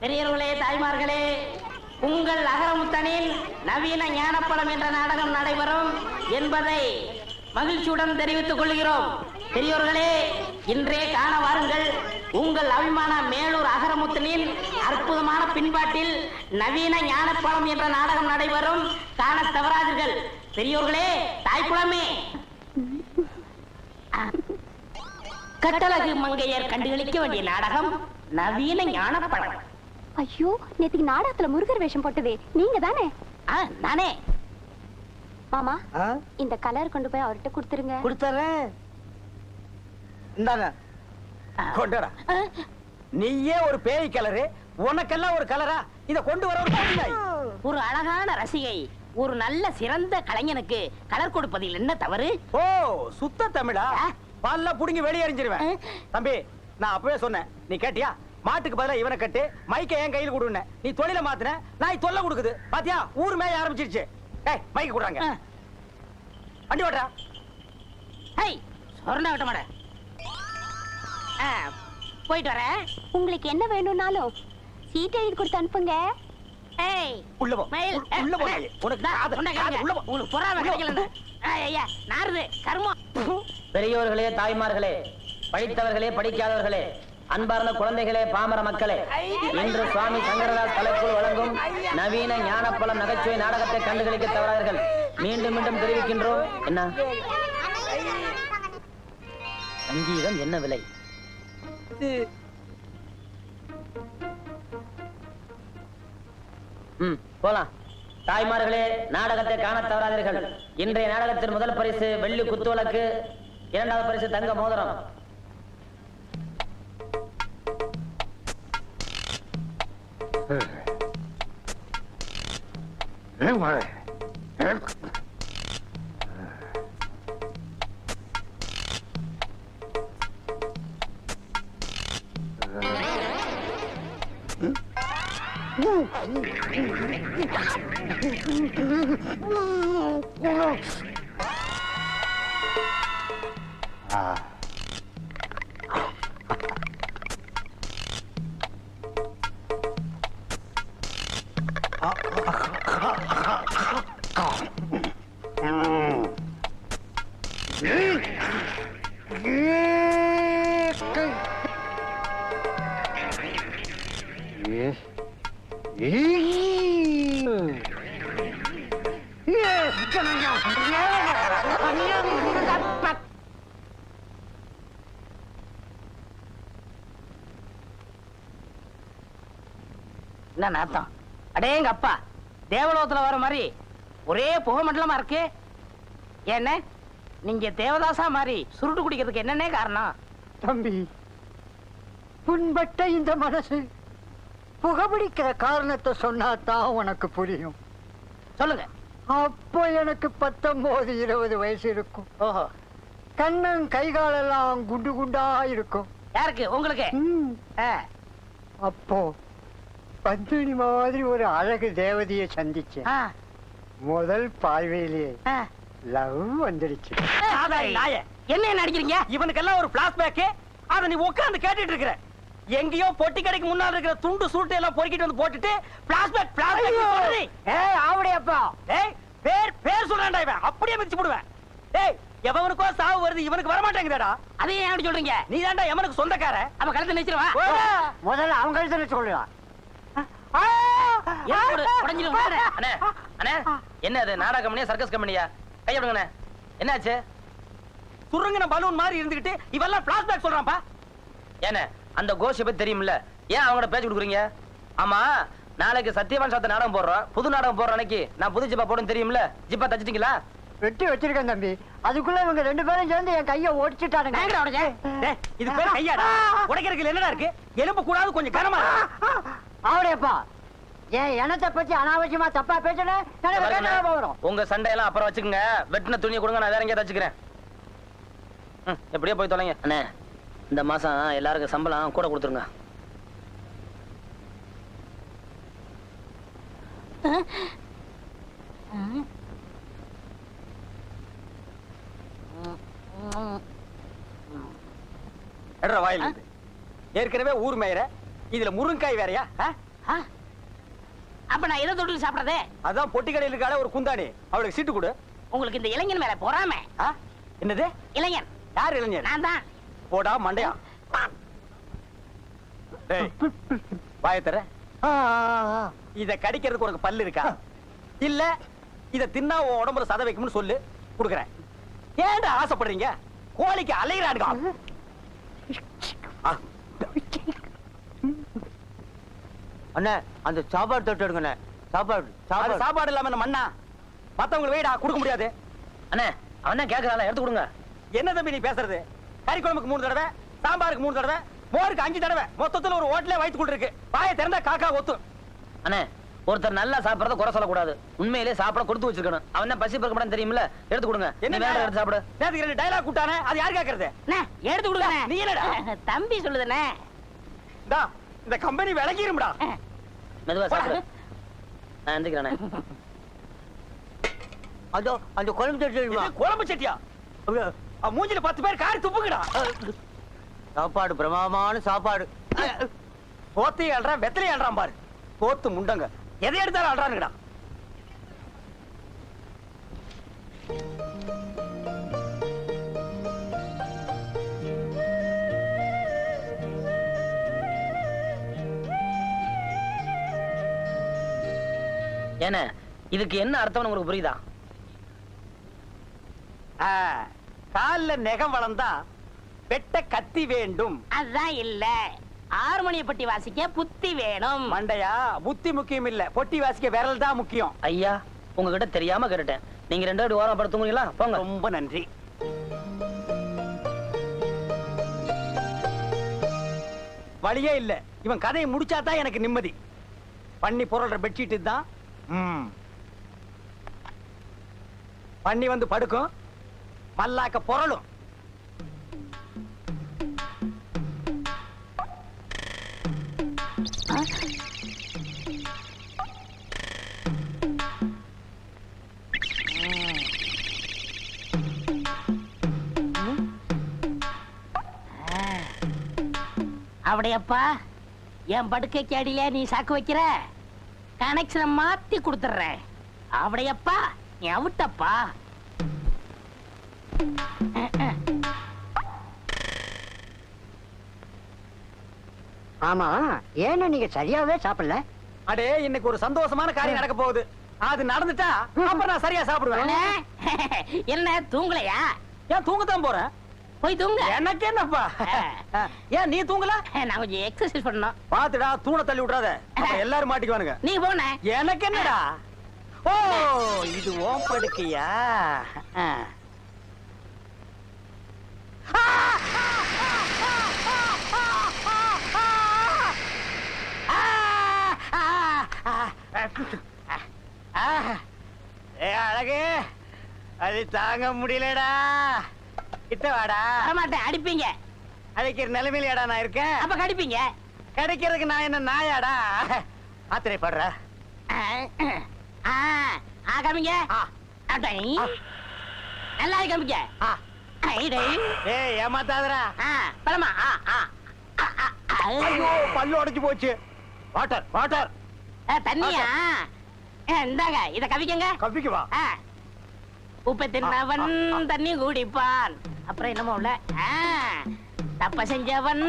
பெரியவர்களே, தாய்மார்களே, உங்கள் அகரமுத்தனில் நவீன ஞானப்பழம் என்ற நாடகம் நடைபெறும் என்பதை மகிழ்ச்சியுடன் தெரிவித்துக் கொள்கிறோம். பெரியோர்களே, இன்றே காண வாருங்கள். உங்கள் அபிமான மேலூர் அகரமுத்தனில் அற்புதமான பின்பாட்டில் நவீன ஞானப்பழம் என்ற நாடகம் நடைபெறும். காண தவறாதீர்கள். பெரியோர்களே, தாய்க்குளமே, கட்டழகு மங்கையர் கண்டுகளிக்க வேண்டிய நாடகம் நவீன ஞானப்பழம். ஐயோ, நேத்துக்கு நாடகத்துல முருகர் வேஷம் போட்டதே நீங்க தானே? நானே. மாமா, இந்த கலர் கொண்டு போய் அவர்கிட்ட கொடுத்துருங்க. கொடுத்துறேன். இந்தாங்க கொண்டுடா. நீயே ஒரு பேய் கலரு, உனக்கெல்லாம் ஒரு கலரா? இத கொண்டு வர ஒரு அழகான ரசிகை ஒரு நல்ல சிறந்த கலைஞனுக்கு கலர் கொடுப்பதில் என்ன தவறு? ஓ, சுத்த தமிழா? பல்ல புடுங்கி வெளியே எறிஞ்சிருவேன். தம்பி, நான் அப்பவே சொன்னேன், நீ கேட்டியா? மாட்டுக்கு பதிலா இவனை கட்டு, மைக்க என் கையில் கொடுன்னு. நீ தொழில மாத்தின, நான் தொல்லை கொடுக்குது. பாத்தியா, ஊர் மேய ஆரம்பிச்சிருச்சு. ஏய், மைக்க கொடுறாங்க. வண்டி ஓட்டுறா. ஹேய், சொர்ண விட்ட மாட. போயிட்டு வரேன். உங்களுக்கு என்ன வேணும்னாலும் சீட் எழுதி கொடுத்து அனுப்புங்க. ஏய், உள்ள போ. மயில், உள்ள போ. உனக்கு உள்ள போ. உங்களுக்கு பொறாம கிடைக்கல. ஐயா, நாருது கர்மம். பெரியோர்களே, தாய்மார்களே, படித்தவர்களே, படிக்காதவர்களே, அன்பார்ந்த குழந்தைகளே, பாமர மக்களே, இன்று சுவாமி சங்கரதாஸ் கலைக்குழு வழங்கும் நவீன ஞானப்பழம் நகைச்சுவை நாடகத்தை கண்டுகளிக்க தவறாதீர்கள். மீண்டும் மீண்டும் தெரிவிக்கின்றோம். என்ன சங்கீதம் என்ன விலை? போலாம். தாய்மார்களே, நாடகத்தை காண தவறாதீர்கள். இன்றைய நாடகத்தின் முதல் பரிசு வெள்ளி குத்துவிளக்கு, இரண்டாவது பரிசு தங்க மோதிரம். என்ன நாத்தம்? அடேங்க அப்பா, தேவலோகத்துல வர மாதிரி ஒரே புகை மண்டலமா இருக்கு. என்ன நீங்க தேவதாசா மாதிரி சுருட்டு குடிக்கிறதுக்கு என்னன்னே காரணம்? தம்பி, புண்பட்ட இந்த மனசு புகைப்பிடிக்கிற காரணத்தை சொன்னாதான் உனக்கு புரியும். சொல்லுங்க. அப்போ எனக்கு 19-20 வயசு இருக்கும். ஓஹோ. கண்ணன் கைகாலெல்லாம் குண்டு குண்டா இருக்கும். யாருக்கு? உங்களுக்கு? அப்போ பத்மினி மாதிரி ஒரு அழகு தேவதையை சந்திச்சேன். முதல் பார்வையிலேயே லவ் வந்துடுச்சு. என்ன நடிக்கிறீங்க? இவனுக்கெல்லாம் ஒரு பிளாஷ்பேக். அத நீ உட்கார்ந்து கேட்டுட்டு இருக்கிற. எங்கேயோ பொட்டி கடைக்கு முன்னால இருக்கிற துண்டு சூட்டு எல்லாம் பொறுக்கிட்டு வந்து போட்டுட்டு பிளாஷ்பேக் சொல்றீ. ஏய் ஆவடியப்பா, ஏய் பேர் சொல்றான்டா இவன். அப்படியே மிதிச்சு போடுவேன். ஏய், எவனுக்கோ சாவு வருது, இவனுக்கு வர மாட்டேங்குதா? அதே ஏன் அப்படி சொல்றீங்க? நீ தான்டா எவனுக்கு சொந்தக்கார. அவ கழுத்து நிச்சிருவா. முதல்ல அவங்க கழுத்துல சொல்லலாம். என்ன அது நாடக கம்பெனியா சர்க்கஸ் கம்பெனியா? கையடுங்கண்ணே. என்னாச்சு? சுருங்கின பலூன் மாதிரி இருந்துகிட்டு இவெல்லாம் பிளாஷ்பேக் சொல்றான்ப்பா. ஏன்னா அந்த கோஷ பத்தி தெரியும்ல, ஏன் அவங்களோட பேச்சு கொடுக்குறீங்க? ஆமா, நாளைக்கு சத்தியவான் சாத்த நாடகம் போடுறோம். புது நாடகம் போடுற அன்னைக்கு நான் புது ஜிப்பா போடுன்னு தெரியும்ல. ஜிப்பா தச்சிட்டீங்களா? வெட்டி வச்சிருக்கேன் தம்பி. அதுக்குள்ள இவங்க 2 பேரும் சேர்ந்து என் கையை ஓடிச்சுட்டானுங்க. இது பேர் கையாடா? உடைக்கிறதுக்கு என்னடா இருக்கு? எலும்பு கூடாது, கொஞ்சம் கனமா. ஆவடியப்பா, ஏன் எனத்தை பத்தி அனாவசியமா தப்பா பேசுறேன். உங்க சண்டையெல்லாம் அப்புறம் வச்சுக்கோங்க. வெட்டின துணியை கொடுங்க, நான் வேற எங்கேயாவது தச்சுக்கிறேன். எப்படியோ போய் தொலைங்க. அண்ணே, இந்த மாசம் எல்லாருக்கும் சம்பளம் கூட கொடுத்துருங்க. ஏற்கனவே ஊர் மேயற, இதுல முருங்காய் வேறையா? அப்ப நான் எதை தொட்டு சாப்பிடறதே? அதான் பொட்டி கடையில் இருக்காளே ஒரு குந்தாணி, அவளுக்கு சீட்டு கொடு. உங்களுக்கு இந்த இளைஞன் மேல பொறாமை. என்னது இளைஞன்? யார் இளைஞன்? நான் தான். போடா மண்டையா. டேய் வாயை தர. இத கடிக்கிறதுக்கு உனக்கு பல்லு இருக்கா? இல்ல இத தின்னா உன் உடம்புல சத வைக்கும்னு சொல்லு, குடுக்குறேன். ஏன்டா ஆசைப்படுறீங்க? கோழிக்கு அலையிறானுங்க. அண்ணே அந்த சாப்பாடு தொட்டு எடுங்கண்ணே. சாப்பாடு சாப்பாடு இல்லாம என்ன மண்ணா? மத்தவங்களுக்கு வெயிடா கொடுக்க முடியாது. அண்ணே அவன் கேக்குறாள், எடுத்து கொடுங்க. என்ன தம்பி நீ பேசுறது? கறி குழம்புக்கு 3 தடவை, சாம்பாருக்கு 3 தடவை, மோருக்கு 5 தடவை, மொத்தத்துல ஒரு ஹோட்டலே வயித்துக்குள்ள இருக்கு. வாயை திறந்தா காக்கா ஒத்து. அண்ணே ஒருத்தர் நல்லா சாப்பிடறத குறை சொல்லக்கூடாது, உண்மையிலே சாப்பிட கொடுத்து வச்சிருக்கணும். அவன் தான் பசி பறக்க மாட்டான்னு தெரியுமில்ல, எடுத்து கொடுங்க. என்ன வேற எடுத்து சாப்பிடு. நேத்துக்கு 2 டயலாக் கூட்டானே, அது யார் கேக்குறது? எடுத்து கொடுங்க. நீ என்னடா? தம்பி சொல்லுதுண்ணே. இந்த கம்பெனி விலகிரும்டா. மெதுவா சாப்பிடு. நான் எந்திரிக்கிறேன். அதோ அந்த குழம்பு தொட்டு எடுமா. குழம்பு சட்டியா? மூஞ்சில 10 பேர் காரி துப்புங்கடா. சாப்பாடு பிரமாதமான சாப்பாடு. போத்தி அல்றான், வெத்தலை அல்றான் பாரு. போத்து முண்டங்க எதை எடுத்தாலும் அல்றானுங்கடா. ஏன்னா இதுக்கு என்ன அர்த்தம் உங்களுக்கு புரியுதா? கால்ல நெகம் வளர்ந்தா வெட்ட கத்தி வேண்டும். அதான் இல்ல, ஹார்மோனிய பட்டி வாசிக்க புத்தி வேணும். மண்டையா, புத்தி முக்கியம் இல்ல, பொட்டி வாசிக்க விரல் தான் முக்கியம். ஐயா உங்ககிட்ட தெரியாம கேட்டுட்டேன். நீங்க 2 பேரும் ஓரம் படுத்துங்களா? போங்க. ரொம்ப நன்றி. வழியே இல்ல, இவன் கதையை முடிச்சாதான் எனக்கு நிம்மதி. பண்ணி பொருள்ற பெட்ஷீட் தான். பண்ணி வந்து படுக்கும், மல்லாக்க பொருளும். அப்படியப்பா என் படுக்கைக்கு அடியில நீ சாக்கு வைக்கிற, கனெக்ஷனை மாத்தி கொடுத்துறேன். அப்படியப்பா நீ அவுட்டப்பா. ஆமா ஏன்னா நீங்க சரியாவே சாப்பிடல. அடே இன்னைக்கு ஒரு சந்தோஷமான காரியம் நடக்க போகுது. அது நடந்துட்டா அப்ப நான் சரியா சாப்பிடுவேன். என்ன தூங்கலையா? ஏன் தூங்கத்தான் போறேன். போய் தூங்க. எனக்கு என்னப்பா? ஏன் நீ தூங்கல? நான் கொஞ்சம் எக்ஸசைஸ் பண்ணணும். பாத்துடா, தூண தள்ளி விட்டுறாத, எல்லாரும் மாட்டிக்குவானுங்க. நீ போன. எனக்கு என்னடா? ஓ இது ஓம் படுக்கையா? அழகு, அது தாங்க முடியலடா. கிட்ட வாடா. வரமாட்டேன், அடிப்பீங்க. அழைக்கிற நிலைமையிலடா நான் இருக்கேன். அப்ப கடிப்பீங்க. கிடைக்கிறதுக்கு நான் என்ன நாயாடா? ஆத்திரைப்படுற. காமிங்க. நல்லா காமிங்க. ஏய் ஏமாத்தாதடா. பழமா. ஐயோ பல்லு உடைஞ்சு போச்சு. Water water. தண்ணியா? இந்தாங்க, இத கவிக்கங்க. கவிக்கவா? உப்பை தின்னவன் தண்ணி குடிப்பான். அப்புறம் என்னமோ உள்ள தப்ப செஞ்சவன்.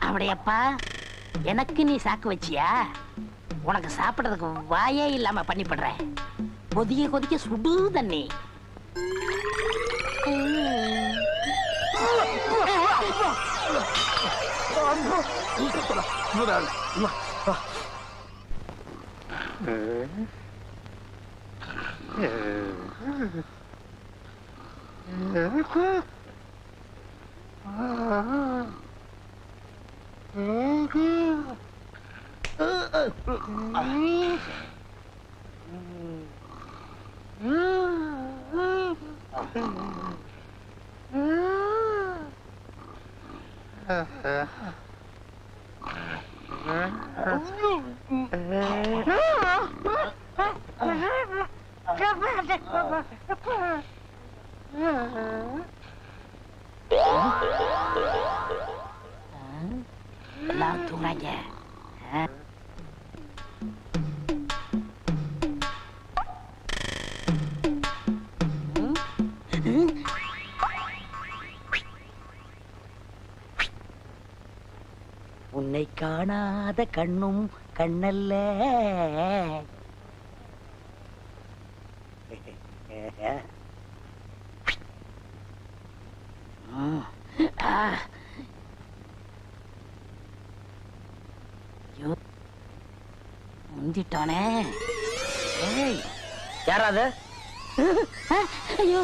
அப்படியப்பா எனக்கு நீ சாக்கு வச்சியா? உனக்கு சாப்பிடுறதுக்கு வாயே இல்லாம பண்ணி படுறேன். கொதிக்க கொதிக்க சுடு தண்ணி. காணாத கண்ணும் கண்ணல்ல. முந்திட்டானே. யாராவது? ஐயோ